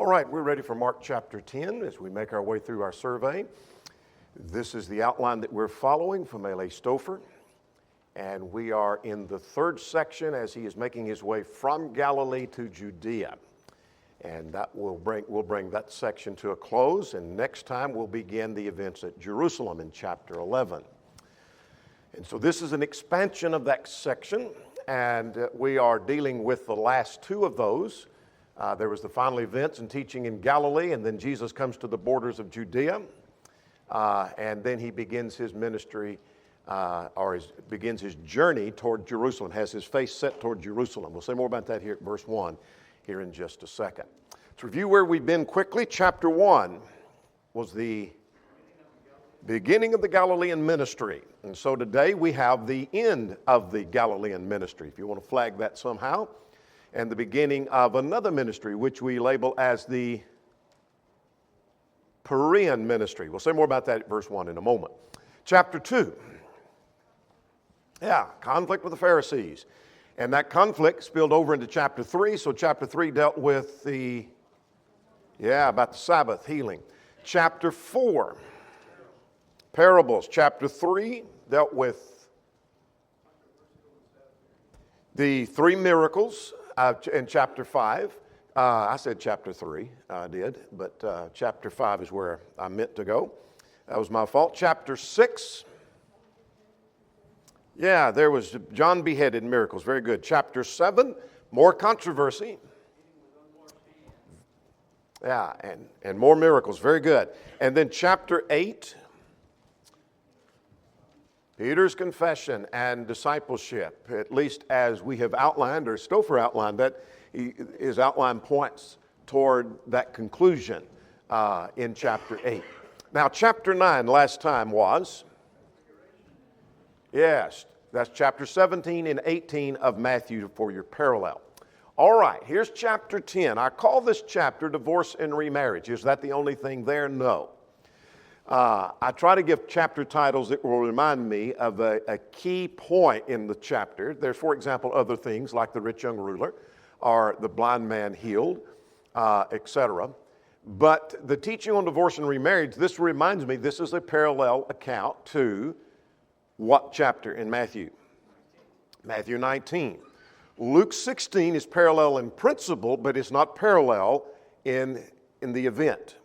right, we're ready for Mark chapter 10 as we make our way through our survey. This is the outline that we're following from L.A. Stouffer, and we are in the third section as he is making his way from Galilee to Judea. And that we'll bring that section to a close, and next time we'll begin the events at Jerusalem in chapter 11. And so this is an expansion of that section, and we are dealing with the last two of those. There was the final events and teaching in Galilee, and then Jesus comes to the borders of Judea, and then he begins his ministry, begins his journey toward Jerusalem, has his face set toward Jerusalem. We'll say more about that here at verse 1 here in just a second. Let's review where we've been quickly. Chapter 1 was the beginning of the Galilean ministry, and so today we have the end of the Galilean ministry, if you want to flag that somehow, and the beginning of another ministry, which we label as the Perean ministry. We'll say more about that at verse 1 in a moment. Chapter 2. Conflict with the Pharisees. And that conflict spilled over into chapter 3. So chapter 3 dealt with about the Sabbath healing. Chapter 4, parables. Chapter 3 dealt with the three miracles. In chapter 5, I said chapter 3, I did, but chapter 5 is where I meant to go. That was my fault. Chapter 6, there was John beheaded, miracles, very good. Chapter 7, more controversy. And more miracles, very good. And then chapter 8, Peter's confession and discipleship, at least as we have outlined, or Stouffer outlined, that his outline points toward that conclusion in chapter 8. Now, chapter 9 last time was, that's chapter 17 and 18 of Matthew for your parallel. All right, here's chapter 10. I call this chapter Divorce and Remarriage. Is that the only thing there? No. I try to give chapter titles that will remind me of a key point in the chapter. There's, for example, other things like the rich young ruler or the blind man healed, etc. But the teaching on divorce and remarriage, this reminds me, this is a parallel account to what chapter in Matthew? Matthew 19. Luke 16 is parallel in principle, but it's not parallel in the event.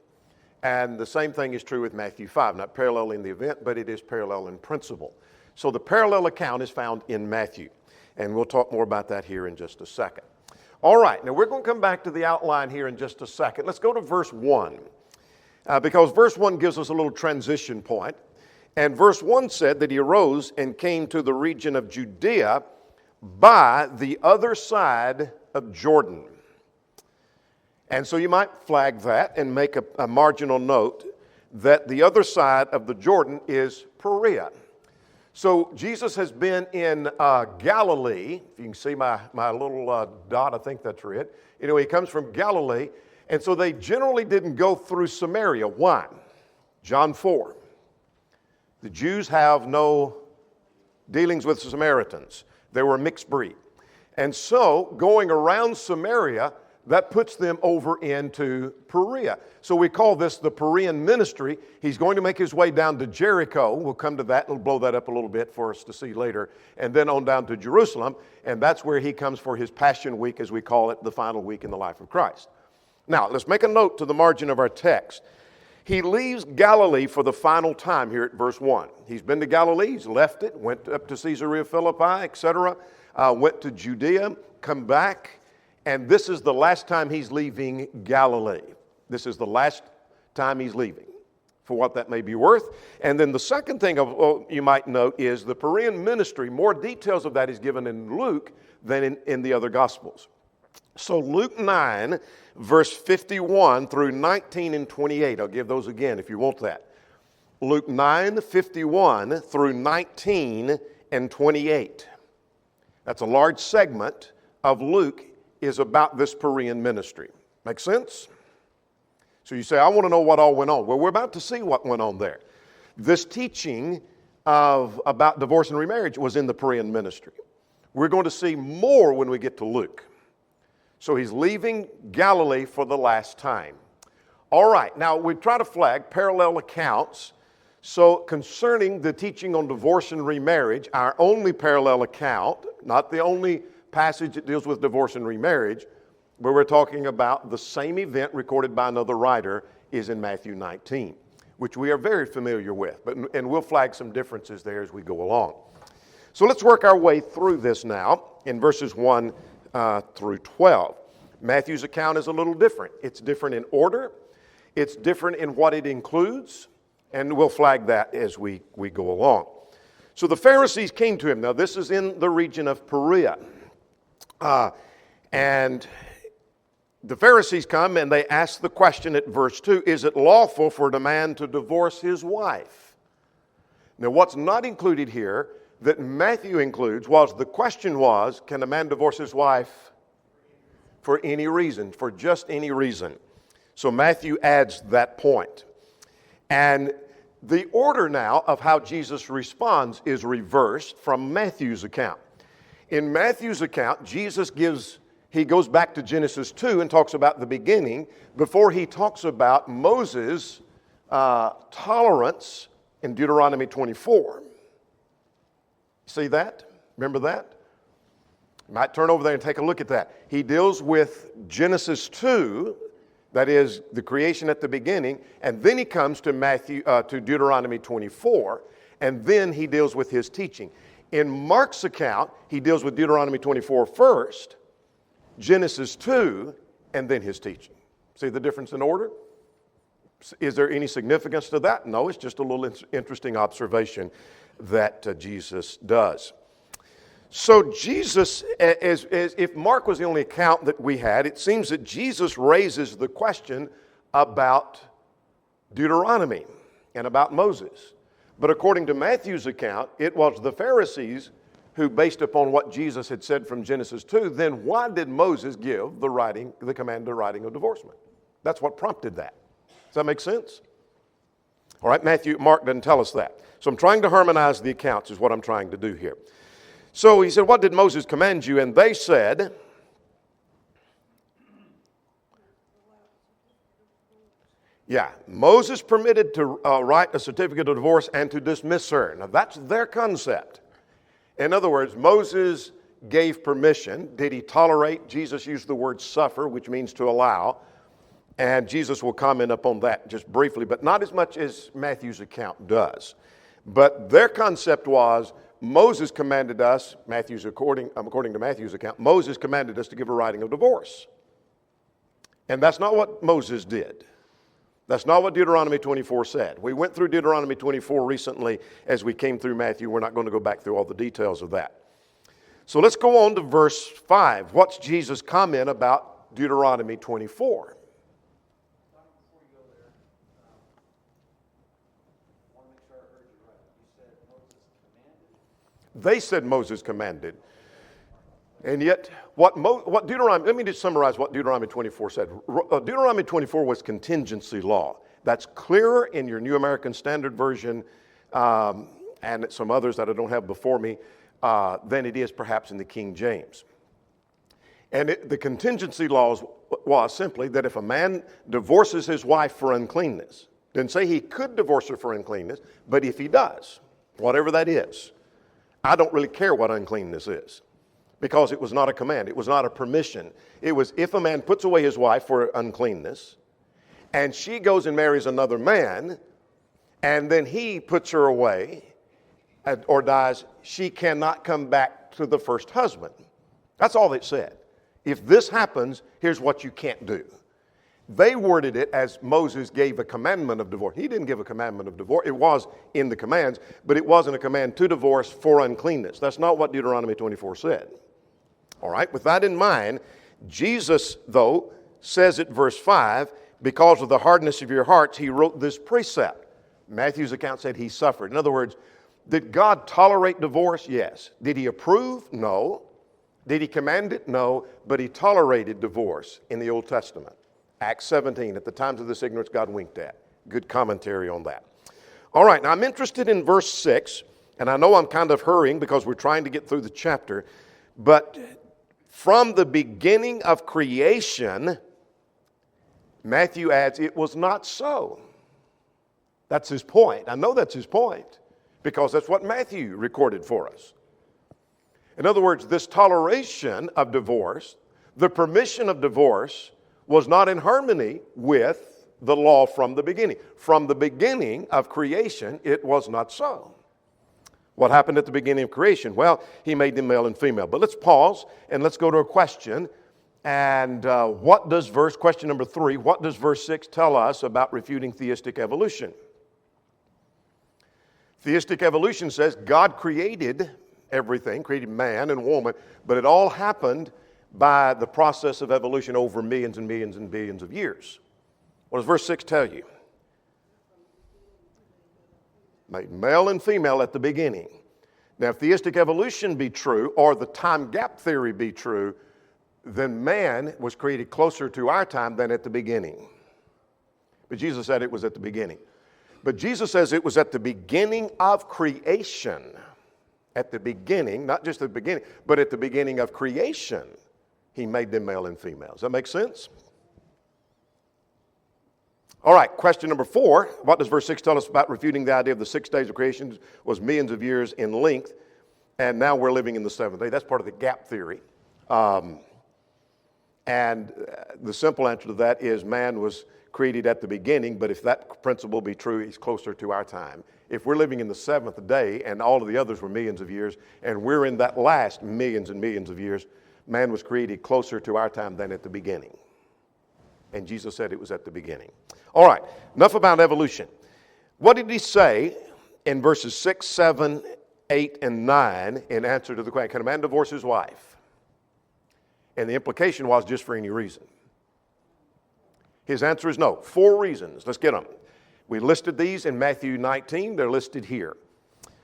And the same thing is true with Matthew 5, not parallel in the event, but it is parallel in principle. So the parallel account is found in Matthew, and we'll talk more about that here in just a second. All right, now we're going to come back to the outline here in just a second. Let's go to verse 1, because verse 1 gives us a little transition point. And verse 1 said that he arose and came to the region of Judea by the other side of Jordan. And so you might flag that and make a marginal note that the other side of the Jordan is Perea. So Jesus has been in Galilee. If you can see my little dot, I think that's red. Anyway, he comes from Galilee. And so they generally didn't go through Samaria. Why? John 4. The Jews have no dealings with the Samaritans. They were a mixed breed. And so going around Samaria, that puts them over into Perea. So we call this the Perean ministry. He's going to make his way down to Jericho. We'll come to that and we'll blow that up a little bit for us to see later. And then on down to Jerusalem. And that's where he comes for his Passion Week, as we call it, the final week in the life of Christ. Now, let's make a note to the margin of our text. He leaves Galilee for the final time here at verse 1. He's been to Galilee. He's left it, went up to Caesarea Philippi, etc. Went to Judea, come back. And this is the last time he's leaving Galilee. This is the last time he's leaving, for what that may be worth. And then the second thing you might note is the Perean ministry. More details of that is given in Luke than in the other Gospels. So Luke 9, verse 51 through 19 and 28. I'll give those again if you want that. Luke 9, 51 through 19 and 28. That's a large segment of Luke is about this Perean ministry. Make sense? So you say, I want to know what all went on. Well, we're about to see what went on there. This teaching about divorce and remarriage was in the Perean ministry. We're going to see more when we get to Luke. So he's leaving Galilee for the last time. All right, now we try to flag parallel accounts. So concerning the teaching on divorce and remarriage, our only parallel account, not the only passage that deals with divorce and remarriage, where we're talking about the same event recorded by another writer, is in Matthew 19, which we are very familiar with, and we'll flag some differences there as we go along. So let's work our way through this now in verses 1 through 12. Matthew's account is a little different. It's different in order. It's different in what it includes, and we'll flag that as we go along. So the Pharisees came to him. Now this is in the region of Perea. And the Pharisees come and they ask the question at verse 2, is it lawful for a man to divorce his wife? Now what's not included here that Matthew includes was the question was, can a man divorce his wife for any reason, for just any reason? So Matthew adds that point. And the order now of how Jesus responds is reversed from Matthew's account. In Matthew's account, Jesus goes back to Genesis 2 and talks about the beginning before he talks about Moses' tolerance in Deuteronomy 24. See that? Remember that? You might turn over there and take a look at that. He deals with Genesis 2, that is the creation at the beginning, and then he comes to Deuteronomy 24, and then he deals with his teaching. In Mark's account, he deals with Deuteronomy 24 first, Genesis 2, and then his teaching. See the difference in order? Is there any significance to that? No, it's just a little interesting observation that Jesus does. So Jesus, as if Mark was the only account that we had, it seems that Jesus raises the question about Deuteronomy and about Moses. But according to Matthew's account, it was the Pharisees who, based upon what Jesus had said from Genesis 2, then why did Moses give the command to writing of divorcement? That's what prompted that. Does that make sense? All right, Mark doesn't tell us that. So I'm trying to harmonize the accounts is what I'm trying to do here. So he said, what did Moses command you? And they said, Moses permitted to write a certificate of divorce and to dismiss her. Now that's their concept. In other words, Moses gave permission. Did he tolerate? Jesus used the word suffer, which means to allow. And Jesus will comment upon that just briefly, but not as much as Matthew's account does. But their concept was, Moses commanded us, according to Matthew's account, Moses commanded us to give a writing of divorce. And that's not what Moses did. That's not what Deuteronomy 24 said. We went through Deuteronomy 24 recently as we came through Matthew. We're not going to go back through all the details of that. So let's go on to verse 5. What's Jesus' comment about Deuteronomy 24? They said Moses commanded. And yet, what Deuteronomy, let me just summarize what Deuteronomy 24 said. Deuteronomy 24 was contingency law. That's clearer in your New American Standard Version and some others that I don't have before me than it is perhaps in the King James. And the contingency laws was simply that if a man divorces his wife for uncleanness, didn't say he could divorce her for uncleanness, but if he does, whatever that is, I don't really care what uncleanness is because it was not a command. It was not a permission. It was if a man puts away his wife for uncleanness and she goes and marries another man and then he puts her away or dies, she cannot come back to the first husband. That's all it said. If this happens, here's what you can't do. They worded it as Moses gave a commandment of divorce. He didn't give a commandment of divorce. It was in the commands, but it wasn't a command to divorce for uncleanness. That's not what Deuteronomy 24 said. All right, with that in mind, Jesus, though, says at verse 5, because of the hardness of your hearts, he wrote this precept. Matthew's account said he suffered. In other words, did God tolerate divorce? Yes. Did he approve? No. Did he command it? No. But he tolerated divorce in the Old Testament. Acts 17, at the times of this ignorance, God winked at. Good commentary on that. All right, now I'm interested in verse 6, and I know I'm kind of hurrying because we're trying to get through the chapter, but from the beginning of creation, Matthew adds, it was not so. That's his point. I know that's his point because that's what Matthew recorded for us. In other words, this toleration of divorce, the permission of divorce, was not in harmony with the law from the beginning. From the beginning of creation, it was not so. What happened at the beginning of creation? Well, he made them male and female. But let's pause and let's go to a question. And question number 3, what does verse 6 tell us about refuting theistic evolution? Theistic evolution says God created everything, created man and woman, but it all happened by the process of evolution over millions and millions and billions of years. What does verse 6 tell you? Made male and female at the beginning. Now, if theistic evolution be true, or the time gap theory be true, then man was created closer to our time than at the beginning. But Jesus said it was at the beginning. But Jesus says it was at the beginning of creation. At the beginning, not just at the beginning, but at the beginning of creation, he made them male and female. Does that make sense? All right, question number 4. What does verse 6 tell us about refuting the idea of the 6 days of creation was millions of years in length, and now we're living in the 7th day? That's part of the gap theory. And the simple answer to that is man was created at the beginning, but if that principle be true, he's closer to our time. If we're living in the 7th day and all of the others were millions of years, and we're in that last millions and millions of years, man was created closer to our time than at the beginning. And Jesus said it was at the beginning. All right, enough about evolution. What did he say in verses 6, 7, 8, and 9 in answer to the question, can a man divorce his wife? And the implication was just for any reason. His answer is no. 4 reasons. Let's get them. We listed these in Matthew 19. They're listed here.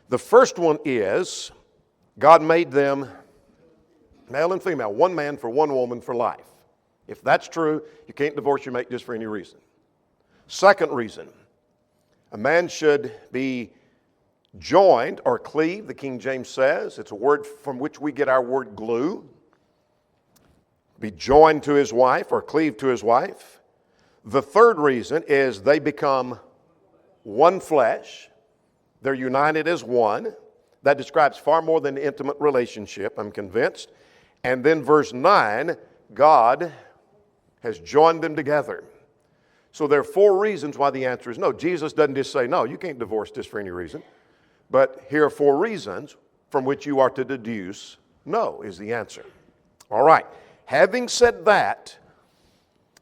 The first one is God made them male and female, one man for one woman for life. If that's true, you can't divorce your mate just for any reason. Second reason, a man should be joined or cleave, the King James says. It's a word from which we get our word glue. Be joined to his wife or cleave to his wife. The third reason is they become one flesh. They're united as one. That describes far more than an intimate relationship, I'm convinced. And then verse 9, God has joined them together. So there are 4 reasons why the answer is no. Jesus doesn't just say, no, you can't divorce this for any reason. But here are 4 reasons from which you are to deduce no is the answer. All right. Having said that,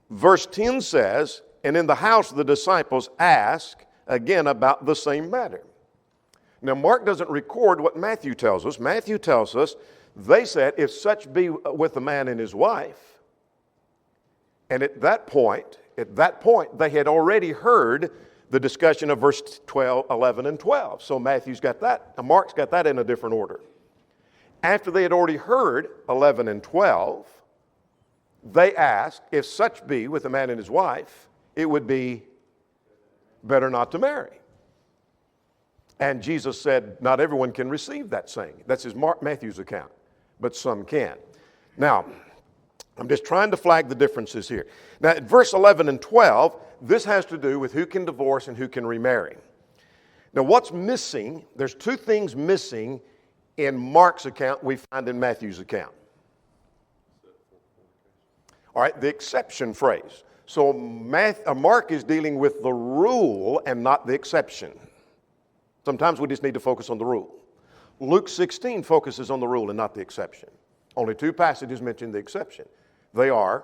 verse 10 says, and in the house the disciples ask again about the same matter. Now, Mark doesn't record what Matthew tells us. Matthew tells us they said, if such be with a man and his wife. And at that point, they had already heard the discussion of verse 12, 11, and 12. So Matthew's got that. Mark's got that in a different order. After they had already heard 11 and 12, they asked, if such be with a man and his wife, it would be better not to marry. And Jesus said, not everyone can receive that saying. That's Matthew's account, but some can. Now, I'm just trying to flag the differences here. Now, at verse 11 and 12, this has to do with who can divorce and who can remarry. Now, what's missing, there's 2 things missing in Mark's account we find in Matthew's account. All right, the exception phrase. So Mark is dealing with the rule and not the exception. Sometimes we just need to focus on the rule. Luke 16 focuses on the rule and not the exception. Only 2 passages mention the exception. They are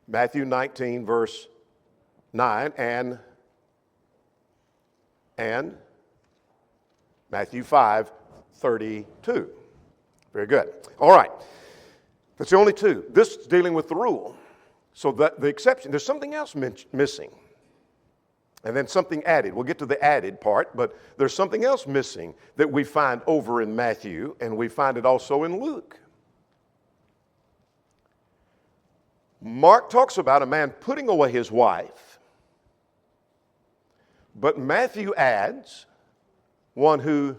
Matthew 19, verse 9, and Matthew 5, 32. Very good. All right. That's the only 2. This is dealing with the rule. So that the exception, there's something else missing. And then something added. We'll get to the added part, but there's something else missing that we find over in Matthew, and we find it also in Luke. Mark talks about a man putting away his wife, but Matthew adds one who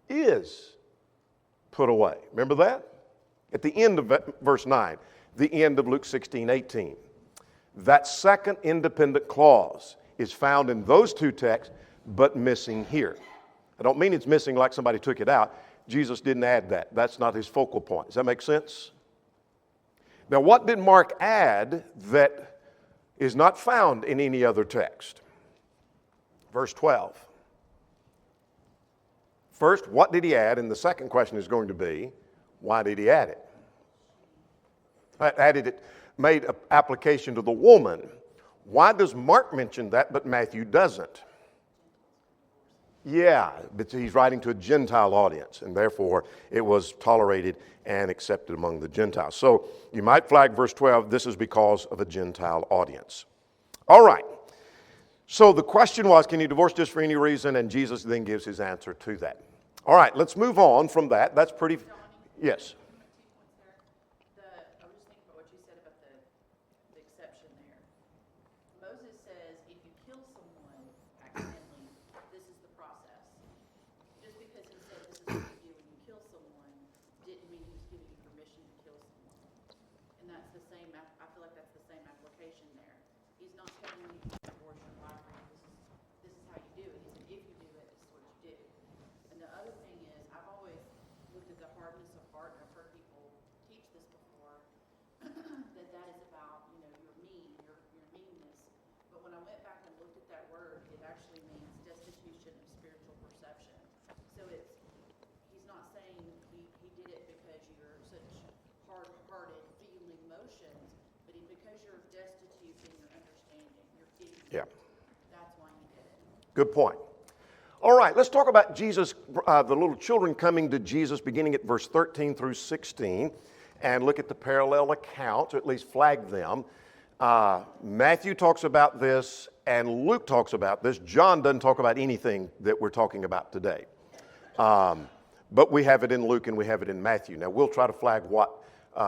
is put away. Remember that? At the end of verse 9, the end of Luke 16:18. That second independent clause is found in those two texts, but missing here. I don't mean it's missing like somebody took it out. Jesus didn't add that. That's not his focal point. Does that make sense? Now, what did Mark add that is not found in any other text? Verse 12. First, what did he add? And the second question is going to be, why did he add it? Added it, made an application to the woman. Why does Mark mention that, but Matthew doesn't? Yeah, but he's writing to a Gentile audience, and therefore it was tolerated and accepted among the Gentiles. So you might flag verse 12, this is because of a Gentile audience. All right. So the question was, can you divorce just for any reason? And Jesus then gives his answer to that. All right, let's move on from that. That's pretty, yes. I was just thinking about what you said about the exception there. Moses says if you kill someone accidentally, this is the process. Just because he said this is what you do when you kill someone didn't mean he was giving you permission to kill someone. And that's the same, I feel like that's the same application there. He's not telling you to divorce your wife, this is how you do it. He said if you do it, this is what you do. And the other thing is, I've always looked at the hardness of heart, and I've heard people teach this before, that is about, your meanness. But when I went back and looked at that word, it actually means destitution of spiritual perception. So he's not saying he did it because you're such hard-hearted, feeling emotions, but because you're destitute in your understanding, you're ignorant. Yeah. That's why he did it. Good point. All right, let's talk about Jesus, the little children coming to Jesus beginning at verse 13 through 16 and look at the parallel accounts, or at least flag them. Matthew talks about this and Luke talks about this. John doesn't talk about anything that we're talking about today. But we have it in Luke and we have it in Matthew. Now, we'll try to flag what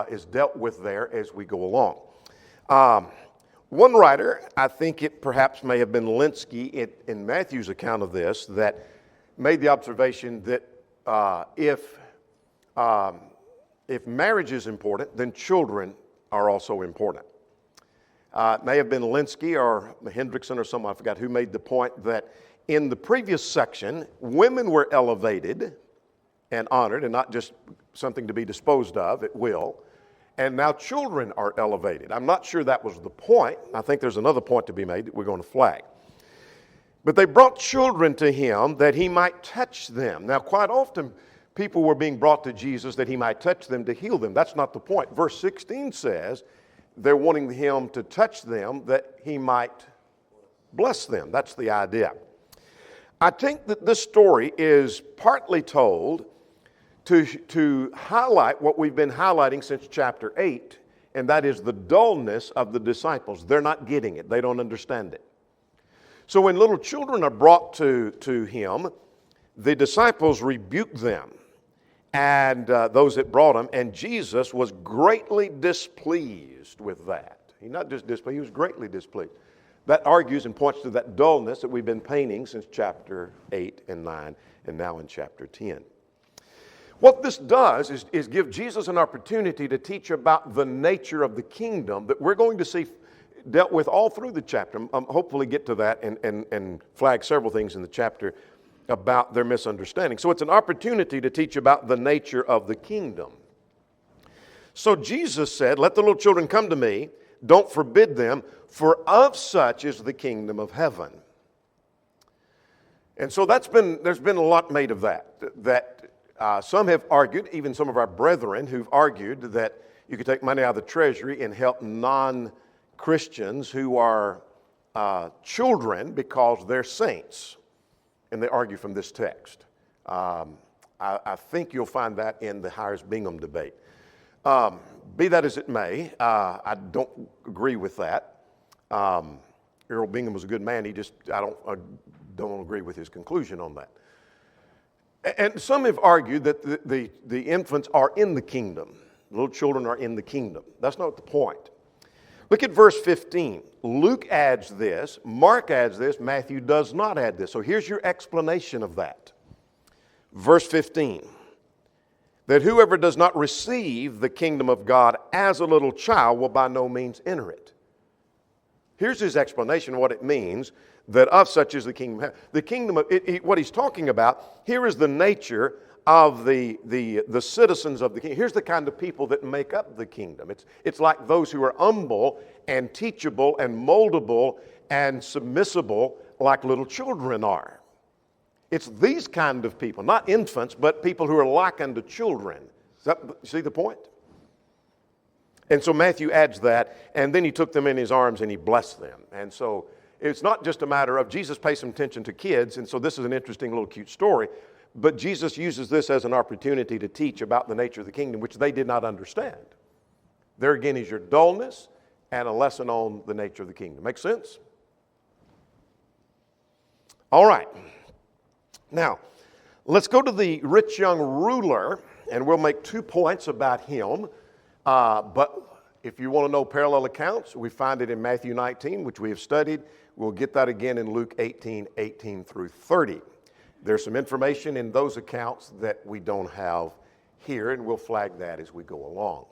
is dealt with there as we go along. One writer, I think it perhaps may have been Linsky in Matthew's account of this, that made the observation that if marriage is important, then children are also important. It may have been Linsky or Hendrickson or someone, I forgot who made the point that in the previous section, women were elevated and honored and not just something to be disposed of at will. And now children are elevated. I'm not sure that was the point. I think there's another point to be made that we're going to flag. But they brought children to him that he might touch them. Now, quite often, people were being brought to Jesus that he might touch them to heal them. That's not the point. Verse 16 says they're wanting him to touch them that he might bless them. That's the idea. I think that this story is partly told to highlight what we've been highlighting since chapter 8, and that is the dullness of the disciples. They're not getting it. They don't understand it. So when little children are brought to him, the disciples rebuke them, and those that brought them, and Jesus was greatly displeased with that. He not just displeased, he was greatly displeased. That argues and points to that dullness that we've been painting since chapter 8 and 9, and now in chapter 10. What this does is give Jesus an opportunity to teach about the nature of the kingdom that we're going to see dealt with all through the chapter. Hopefully get to that and flag several things in the chapter about their misunderstanding. So it's an opportunity to teach about the nature of the kingdom. So Jesus said, let the little children come to me, don't forbid them, for of such is the kingdom of heaven. And so there's been a lot made of that some have argued, even some of our brethren who've argued that you could take money out of the treasury and help non-Christians who are children because they're saints. And they argue from this text. I think you'll find that in the Hires-Bingham debate. Be that as it may, I don't agree with that. Earl Bingham was a good man. I don't agree with his conclusion on that. And some have argued that the infants are in the kingdom. Little children are in the kingdom. That's not the point. Look at verse 15. Luke adds this, Mark adds this, Matthew does not add this. So here's your explanation of that. Verse 15. that whoever does not receive the kingdom of God as a little child will by no means enter it. Here's his explanation of what it means that of such is the kingdom of heaven. The kingdom of, what he's talking about, here is the nature of the citizens of the kingdom. Here's the kind of people that make up the kingdom. It's like those who are humble and teachable and moldable and submissible like little children are. It's these kind of people, not infants, but people who are like unto children. See the point? And so Matthew adds that, and then he took them in his arms and he blessed them. And so it's not just a matter of Jesus pays some attention to kids, and so this is an interesting little cute story, but Jesus uses this as an opportunity to teach about the nature of the kingdom, which they did not understand. There again is your dullness and a lesson on the nature of the kingdom. Make sense? All right. Now, let's go to the rich young ruler, and we'll make 2 points about him. But if you want to know parallel accounts, we find it in Matthew 19, which we have studied. We'll get that again in Luke 18 through 30. There's some information in those accounts that we don't have here, and we'll flag that as we go along.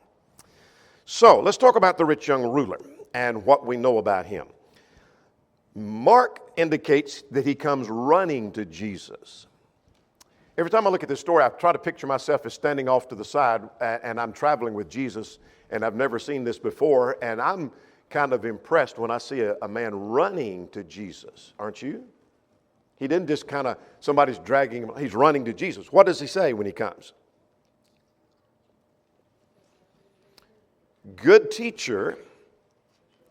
So let's talk about the rich young ruler and what we know about him. Mark indicates that he comes running to Jesus. Every time I look at this story, I try to picture myself as standing off to the side, and I'm traveling with Jesus, and I've never seen this before, and I'm kind of impressed when I see a man running to Jesus. Aren't you? He didn't just kind of, somebody's dragging him, he's running to Jesus. What does he say when he comes? Good teacher,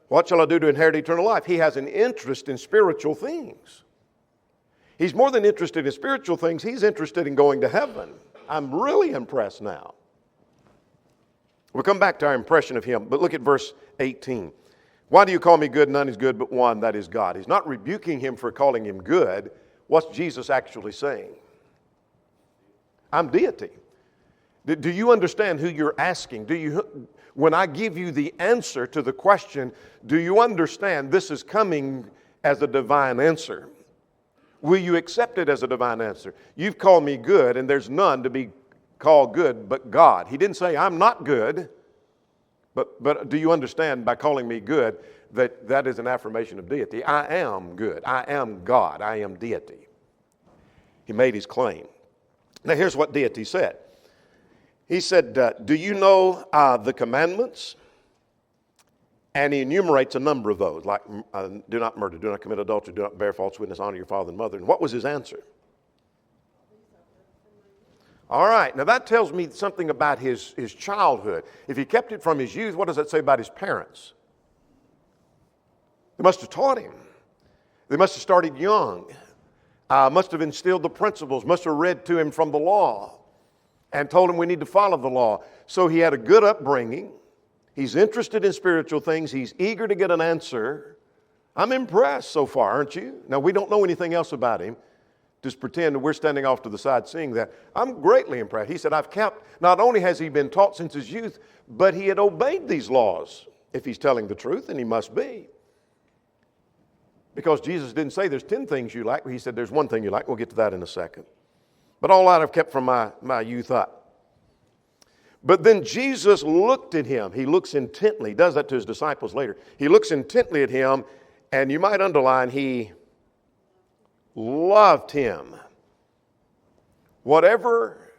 what shall I do to inherit eternal life? He has an interest in spiritual things. He's more than interested in spiritual things, he's interested in going to heaven. I'm really impressed now. We'll come back to our impression of him, but look at verse 18. Why do you call me good? None is good but one, that is God. He's not rebuking him for calling him good. What's Jesus actually saying? I'm deity. Do you understand who you're asking? When I give you the answer to the question, do you understand this is coming as a divine answer? Will you accept it as a divine answer? You've called me good, and there's none to be called good but God. He didn't say, I'm not good. But do you understand by calling me good that is an affirmation of deity? I am good. I am God. I am deity. He made his claim. Now here's what deity said. He said, do you know the commandments? And he enumerates a number of those, like do not murder, do not commit adultery, do not bear false witness, honor your father and mother. And what was his answer? All right, now that tells me something about his childhood. If he kept it from his youth, what does that say about his parents? They must have taught him. They must have started young, must have instilled the principles, must have read to him from the law and told him we need to follow the law. So he had a good upbringing. He's interested in spiritual things. He's eager to get an answer. I'm impressed so far, aren't you? Now, we don't know anything else about him. Just pretend that we're standing off to the side seeing that. I'm greatly impressed. He said, I've kept, not only has he been taught since his youth, but he had obeyed these laws. If he's telling the truth, and he must be. Because Jesus didn't say there's 10 things you like. He said there's one thing you like. We'll get to that in a second. But all that I've kept from my youth up. But then Jesus looked at him. He looks intently. He does that to his disciples later. He looks intently at him, and you might underline, he loved him. Whatever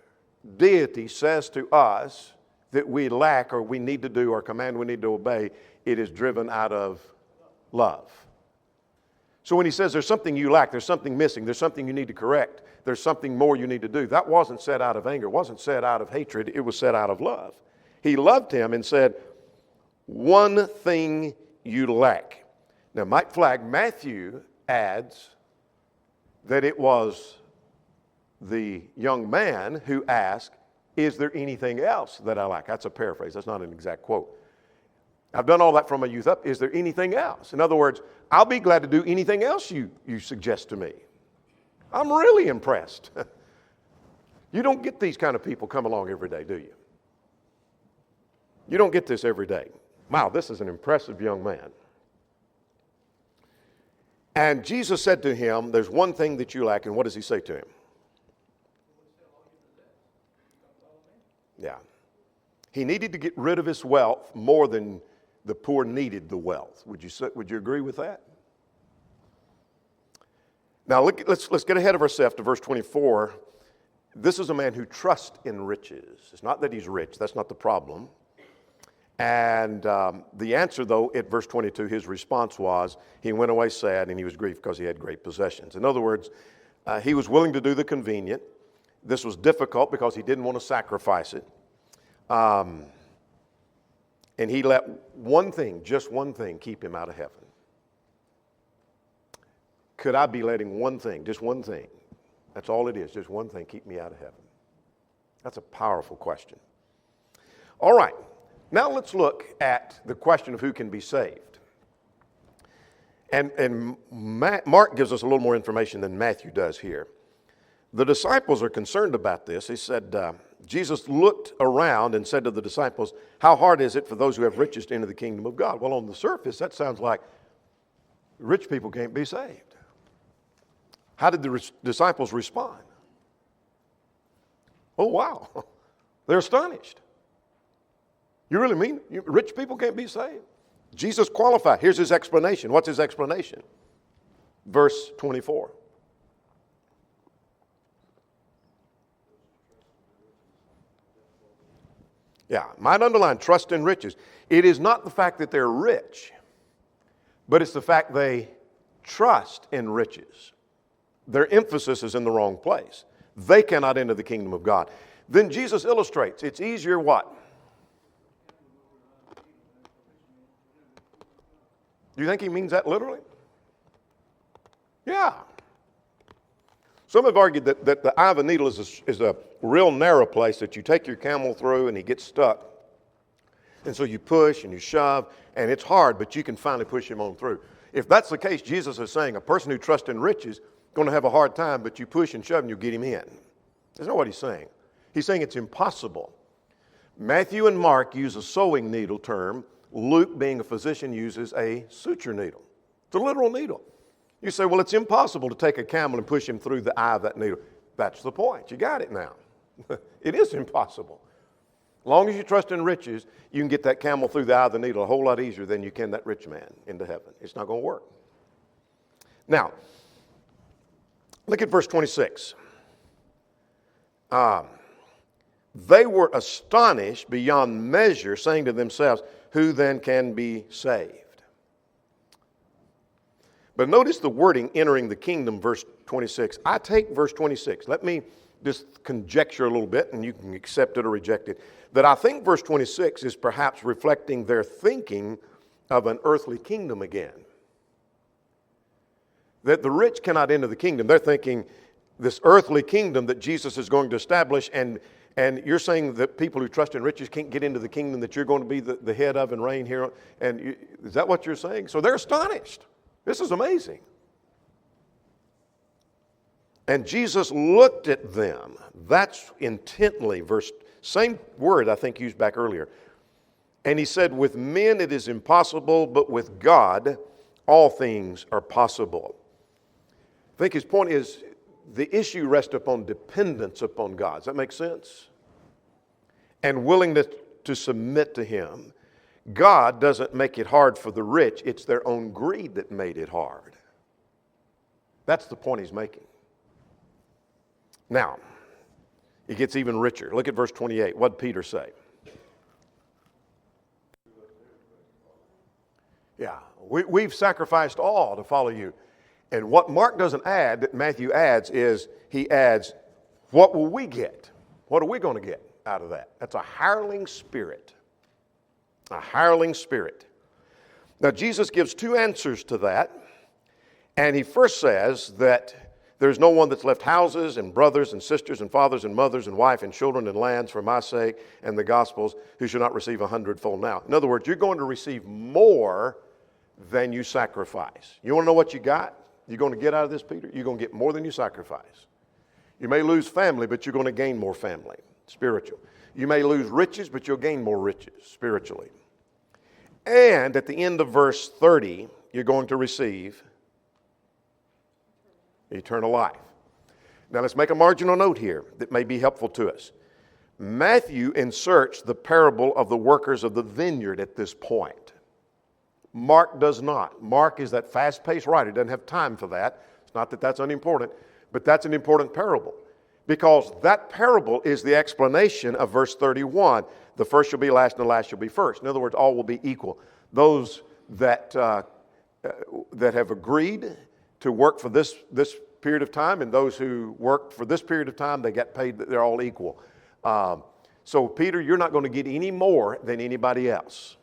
deity says to us that we lack or we need to do or command we need to obey, it is driven out of love. So when he says there's something you lack, there's something missing, there's something you need to correct, there's something more you need to do, that wasn't said out of anger, wasn't said out of hatred, it was said out of love. He loved him and said, one thing you lack. Now, Mike Flagg, Matthew adds that it was the young man who asked, is there anything else that I lack? That's a paraphrase. That's not an exact quote. I've done all that from my youth up. Is there anything else? In other words, I'll be glad to do anything else you suggest to me. I'm really impressed. You don't get these kind of people come along every day, do you? You don't get this every day. Wow, this is an impressive young man. And Jesus said to him, there's one thing that you lack, and what does he say to him? Yeah. He needed to get rid of his wealth more than the poor needed the wealth. Would you agree with that? Now let's get ahead of ourselves to verse 24. This is a man who trusts in riches. It's not that he's rich. That's not the problem. And the answer, though, at verse 22, his response was, he went away sad and he was grieved because he had great possessions. In other words, he was willing to do the convenient. This was difficult because he didn't want to sacrifice it. And he let one thing, just one thing, keep him out of heaven. Could I be letting one thing, just one thing, that's all it is, just one thing, keep me out of heaven? That's a powerful question. All right, now let's look at the question of who can be saved. And Mark gives us a little more information than Matthew does here. The disciples are concerned about this. He said, Jesus looked around and said to the disciples, how hard is it for those who have riches to enter the kingdom of God? Well, on the surface, that sounds like rich people can't be saved. How did the disciples respond? Oh, wow. They're astonished. You really mean rich people can't be saved? Jesus qualified. Here's his explanation. What's his explanation? Verse 24. Yeah, might underline trust in riches. It is not the fact that they're rich, but it's the fact they trust in riches. Their emphasis is in the wrong place. They cannot enter the kingdom of God. Then Jesus illustrates, it's easier what? Do you think he means that literally? Yeah. Some have argued that the eye of a needle is a real narrow place that you take your camel through and he gets stuck. And so you push and you shove, and it's hard, but you can finally push him on through. If that's the case, Jesus is saying a person who trusts in riches is going to have a hard time, but you push and shove and you get him in. That's not what he's saying. He's saying it's impossible. Matthew and Mark use a sewing needle term. Luke, being a physician, uses a suture needle. It's a literal needle. You say, well, it's impossible to take a camel and push him through the eye of that needle. That's the point. You got it now. It is impossible. As long as you trust in riches, you can get that camel through the eye of the needle a whole lot easier than you can that rich man into heaven. It's not going to work. Now, look at verse 26. They were astonished beyond measure, saying to themselves, who then can be saved? But notice the wording, entering the kingdom, verse 26. I take verse 26. Let me just conjecture a little bit, and you can accept it or reject it, that I think verse 26 is perhaps reflecting their thinking of an earthly kingdom again. That the rich cannot enter the kingdom. They're thinking this earthly kingdom that Jesus is going to establish, and you're saying that people who trust in riches can't get into the kingdom that you're going to be the head of and reign here. Is that what you're saying? So they're astonished. This is amazing. And Jesus looked at them. That's intently, same word I think used back earlier. And he said, with men it is impossible, but with God all things are possible. I think his point is the issue rests upon dependence upon God. Does that make sense? And willingness to submit to him. God doesn't make it hard for the rich. It's their own greed that made it hard. That's the point he's making. Now, it gets even richer. Look at verse 28. What did Peter say? Yeah, we've sacrificed all to follow you. And what Mark doesn't add, that Matthew adds, is he adds, what will we get? What are we going to get out of that? That's a hireling spirit. A hireling spirit. Now, Jesus gives two answers to that. And he first says that there's no one that's left houses and brothers and sisters and fathers and mothers and wife and children and lands for my sake and the gospel's who shall not receive 100-fold now. In other words, you're going to receive more than you sacrifice. You want to know what you got? You're going to get out of this, Peter? You're going to get more than you sacrifice. You may lose family, but you're going to gain more family, spiritual. You may lose riches, but you'll gain more riches, spiritually. And at the end of verse 30, you're going to receive eternal life. Now let's make a marginal note here that may be helpful to us. Matthew inserts the parable of the workers of the vineyard at this point. Mark does not. Mark is that fast-paced writer. He doesn't have time for that. It's not that that's unimportant, but that's an important parable. Because that parable is the explanation of verse 31. The first shall be last and the last shall be first. In other words, all will be equal. Those that have agreed to work for this period of time, and those who work for this period of time, they get paid, they're all equal. So Peter, you're not going to get any more than anybody else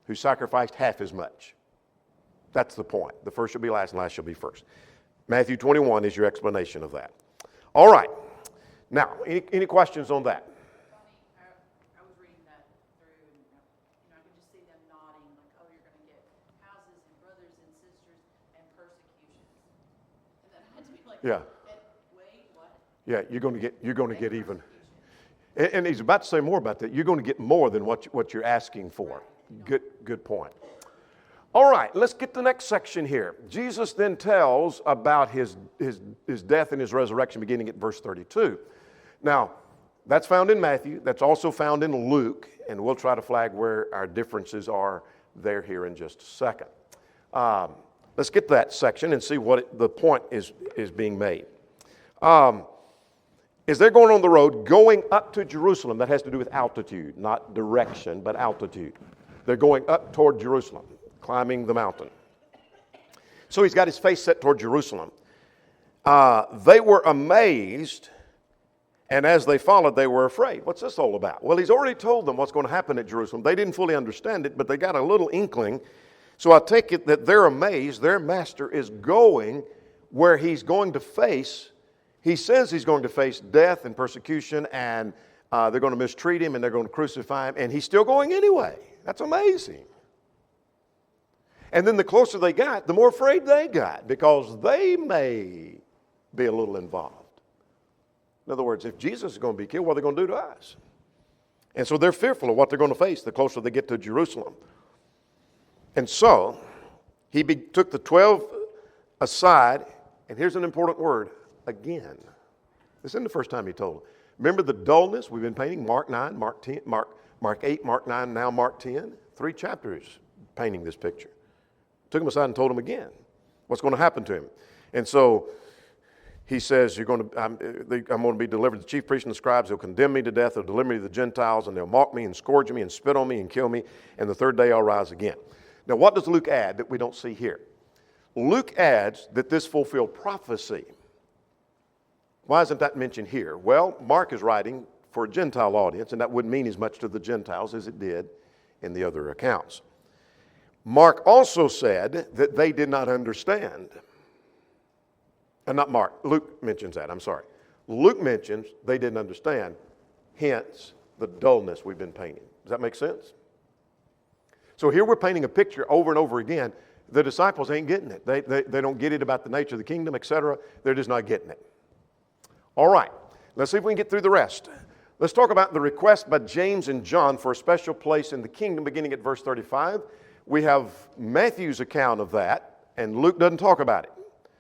who sacrificed half as much. That's the point. The first shall be last and last shall be first. Matthew 21 is your explanation of that. All right. Now, any questions on that? I was reading that through, and I could just see them nodding, like, oh, you're going to get houses and brothers and sisters and persecutions. And then I had to be like, Yeah. Wait, what? Yeah, you're going to get even. And he's about to say more about that. You're going to get more than what you're asking for. Good point. All right, let's get to the next section here. Jesus then tells about his death and his resurrection beginning at verse 32. Now, that's found in Matthew. That's also found in Luke. And we'll try to flag where our differences are there here in just a second. Let's get to that section and see what the point is being made. As they're going on the road, going up to Jerusalem, that has to do with altitude, not direction, but altitude. They're going up toward Jerusalem, climbing the mountain. So he's got his face set toward Jerusalem. They were amazed, and as they followed, they were afraid. What's this all about? Well, he's already told them what's going to happen at Jerusalem. They didn't fully understand it, but they got a little inkling. So I take it that they're amazed. Their master is going where he's going to face. He says he's going to face death and persecution, and they're going to mistreat him, and they're going to crucify him, and he's still going anyway. That's amazing. And then the closer they got, the more afraid they got, because they may be a little involved. In other words, if Jesus is going to be killed, what are they going to do to us? And so they're fearful of what they're going to face the closer they get to Jerusalem. And so he took the 12 aside, and here's an important word, again. This isn't the first time he told them. Remember the dullness we've been painting? Mark 9, Mark 10, Mark 8, Mark 9, now Mark 10. 3 chapters painting this picture. Took him aside and told him again what's going to happen to him. And so he says, I'm going to be delivered to the chief priests and the scribes. They'll condemn me to death. They'll deliver me to the Gentiles, and they'll mock me and scourge me and spit on me and kill me. And the third day I'll rise again. Now, what does Luke add that we don't see here? Luke adds that this fulfilled prophecy. Why isn't that mentioned here? Well, Mark is writing for a Gentile audience, and that wouldn't mean as much to the Gentiles as it did in the other accounts. Mark also said that they did not understand. And not Mark. Luke mentions that. I'm sorry. Luke mentions they didn't understand. Hence, the dullness we've been painting. Does that make sense? So here we're painting a picture over and over again. The disciples ain't getting it. They don't get it about the nature of the kingdom, etc. They're just not getting it. All right. Let's see if we can get through the rest. Let's talk about the request by James and John for a special place in the kingdom, beginning at verse 35. We have Matthew's account of that, and Luke doesn't talk about it.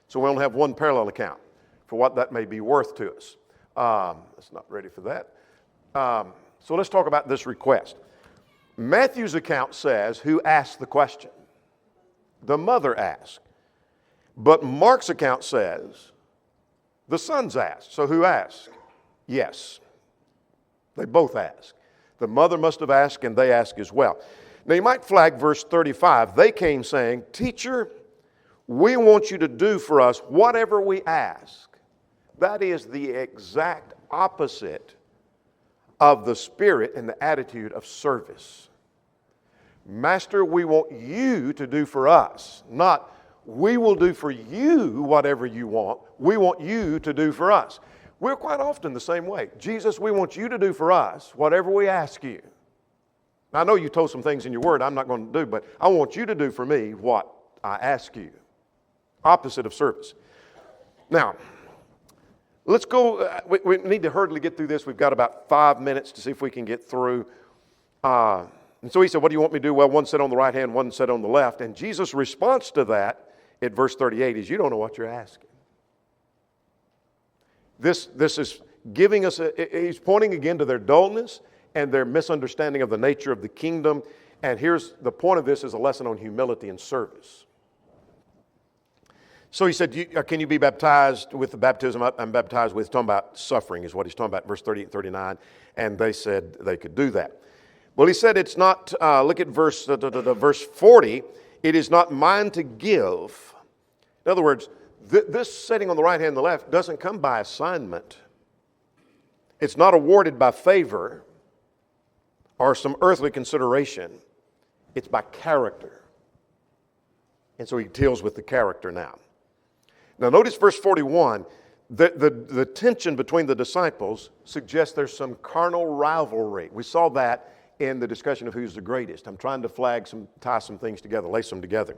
So we only have one parallel account for what that may be worth to us. It's not ready for that. So let's talk about this request. Matthew's account says, who asked the question? The mother asked. But Mark's account says, the sons asked. So who asked? Yes. They both asked. The mother must have asked, and they asked as well. Now you might flag verse 35. They came saying, Teacher, we want you to do for us whatever we ask. That is the exact opposite of the spirit and the attitude of service. Master, we want you to do for us, not we will do for you whatever you want. We want you to do for us. We're quite often the same way. Jesus, we want you to do for us whatever we ask you. Now, I know you told some things in your word I'm not going to do, but I want you to do for me what I ask you. Opposite of service. Now, let's go. We need to hurriedly get through this. We've got about 5 minutes to see if we can get through. And so he said, what do you want me to do? Well, one said on the right hand, one said on the left. And Jesus' response to that at verse 38 is, you don't know what you're asking. This is giving us, he's pointing again to their dullness and their misunderstanding of the nature of the kingdom. And here's the point of this is a lesson on humility and service. So he said, can you be baptized with the baptism I'm baptized with? Talking about suffering is what he's talking about, verse 38 and 39. And they said they could do that. Well, he said it's not, look at verse 40, it is not mine to give. In other words, this sitting on the right hand and the left doesn't come by assignment. It's not awarded by favor or some earthly consideration. It's by character. And so he deals with the character now. Now notice verse 41, the tension between the disciples suggests there's some carnal rivalry. We saw that in the discussion of who's the greatest. I'm trying to tie some things together, lace them together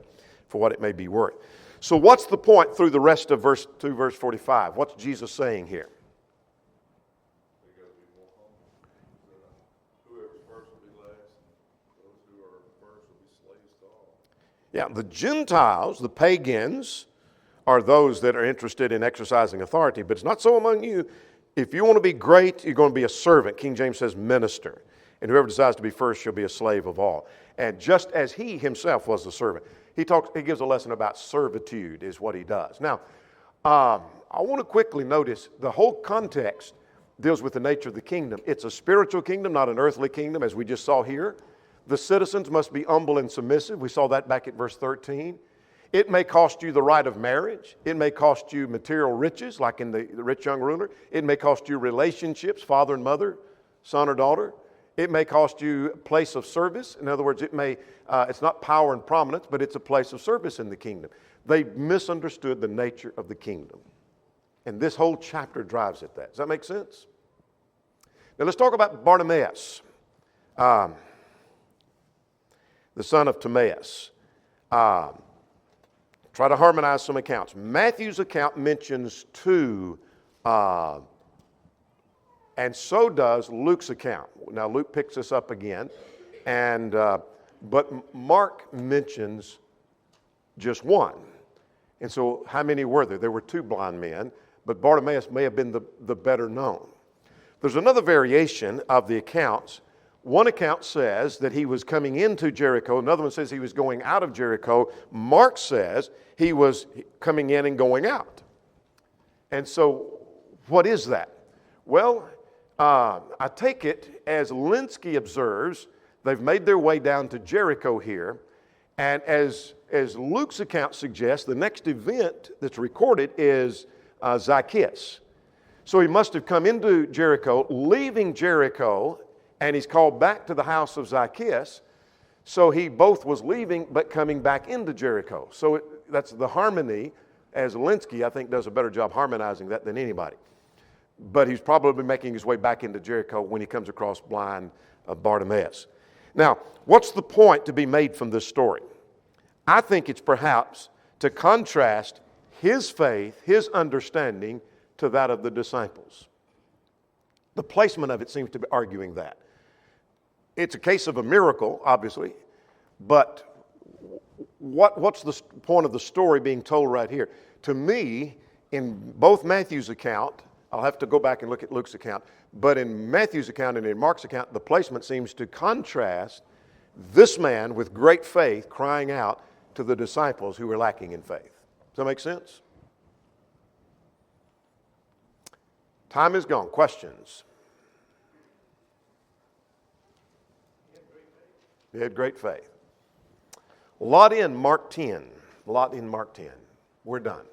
for what it may be worth. So what's the point through the rest of verse 45? What's Jesus saying here? Yeah, the Gentiles, the pagans, are those that are interested in exercising authority, but it's not so among you. If you want to be great, you're going to be a servant. King James says minister. And whoever decides to be first shall be a slave of all. And just as he himself was the servant, he gives a lesson about servitude is what he does. Now, I want to quickly notice the whole context deals with the nature of the kingdom. It's a spiritual kingdom, not an earthly kingdom, as we just saw here. The citizens must be humble and submissive. We saw that back at verse 13. It may cost you the right of marriage. It may cost you material riches, like in the rich young ruler. It may cost you relationships, father and mother, son or daughter. It may cost you a place of service. In other words, it's not power and prominence, but it's a place of service in the kingdom. They misunderstood the nature of the kingdom. And this whole chapter drives at that. Does that make sense? Now let's talk about Bartimaeus, the son of Timaeus. Try to harmonize some accounts. Matthew's account mentions two, and so does Luke's account. Now Luke picks this up again, but Mark mentions just one. And so how many were there? There were two blind men, but Bartimaeus may have been the better known. There's another variation of the accounts. One account says that he was coming into Jericho. Another one says he was going out of Jericho. Mark says he was coming in and going out. And so what is that? Well, I take it, as Linsky observes, they've made their way down to Jericho here. And as Luke's account suggests, the next event that's recorded is Zacchaeus. So he must have come into Jericho, leaving Jericho, and he's called back to the house of Zacchaeus. So he both was leaving but coming back into Jericho. So that's the harmony, as Linsky, I think, does a better job harmonizing that than anybody. But he's probably making his way back into Jericho when he comes across blind Bartimaeus. Now, what's the point to be made from this story? I think it's perhaps to contrast his faith, his understanding, to that of the disciples. The placement of it seems to be arguing that. It's a case of a miracle, obviously, but what's the point of the story being told right here? To me, in both Matthew's account, I'll have to go back and look at Luke's account, but in Matthew's account and in Mark's account, the placement seems to contrast this man with great faith crying out to the disciples who were lacking in faith. Does that make sense? Time is gone. Questions? He had great faith. A lot in Mark 10. We're done.